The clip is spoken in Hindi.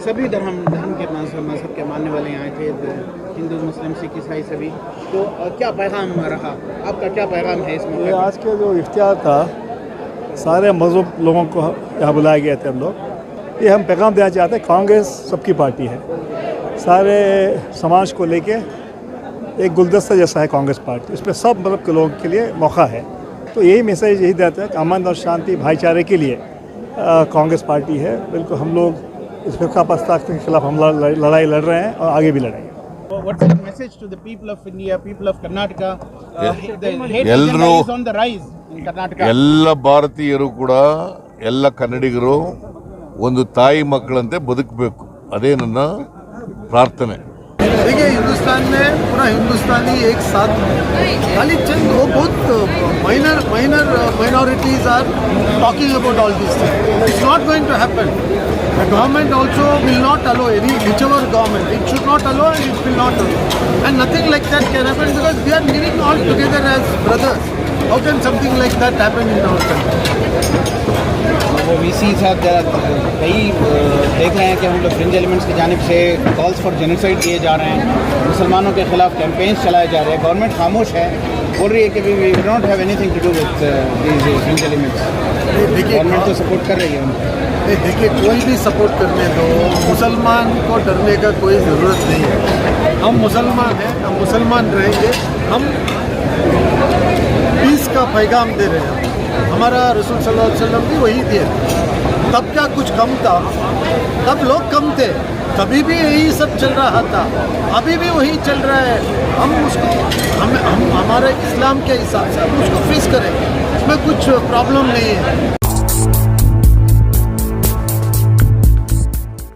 सभी धर्म के मजहब के मानने वाले आए थे, हिंदू मुस्लिम सिख ईसाई सभी। तो क्या पैगाम रहा आपका, क्या पैगाम है इसमें? ये आज के जो इफ्तियार था, सारे मजहब लोगों को यहाँ बुलाए गए थे हम लोग। ये हम पैगाम देना चाहते हैं, कांग्रेस सबकी पार्टी है, सारे समाज को लेके एक गुलदस्ता जैसा है कांग्रेस पार्टी। इसमें सब मजहब के लोगों के लिए मौका है। तो यही मैसेज यही देता है कि अमन और शांति भाईचारे के लिए कांग्रेस पार्टी है। बिल्कुल हम लोग इस फिरका प्रस्ताव के खिलाफ हम लड़ाई लड़ रहे हैं और आगे भी लड़ेंगे। What's the message to the people of India, people of Karnataka? The hate agenda is on the rise in Karnataka. ಎಲ್ಲ ಭಾರತೀಯರು ಕೂಡ, ಎಲ್ಲ ಕನ್ನಡಿಗರು ಒಂದು ತಾಯಿ ಮಕ್ಕಳಂತೆ ಬದುಕಬೇಕು, ಅದೇ ನನ್ನ ಪ್ರಾರ್ಥನೆ। देखिए, हिंदुस्तान में पूरा हिंदुस्तानी एक साथ खाली चंद वो बहुत minorities are talking about all this thing. It's not going to happen. The government also will not allow any whichever government, it should not allow and it will not allow, and nothing like that can happen because we are living all together as brothers. How can something like that happen in our country? वो वीसी साहब कई देख रहे हैं कि हम लोग फ्रिंज एलिमेंट्स की जानिब से कॉल्स फॉर जेनोसाइड किए जा रहे हैं, मुसलमानों के खिलाफ कैंपेन्स चलाए जा रहे हैं। गवर्नमेंट खामोश है, बोल रही है कि we don't have anything to do with these fringe elements. Government तो सपोर्ट कर रही है उनको। देखिए, कोई भी सपोर्ट करने दो, मुसलमान को डरने का कोई ज़रूरत नहीं है। हम मुसलमान हैं, हम मुसलमान रहेंगे। हम पीस का पैगाम दे रहे हैं। हमारा रसूल सल्लल्लाहु अलैहि वसल्लम भी वही दिए। तब क्या कुछ कम था? तब लोग कम थे, तभी भी यही सब चल रहा था, अभी भी वही चल रहा है। हम उसको हम हमारे इस्लाम के हिसाब से हम उसको फेस करेंगे, इसमें कुछ प्रॉब्लम नहीं है।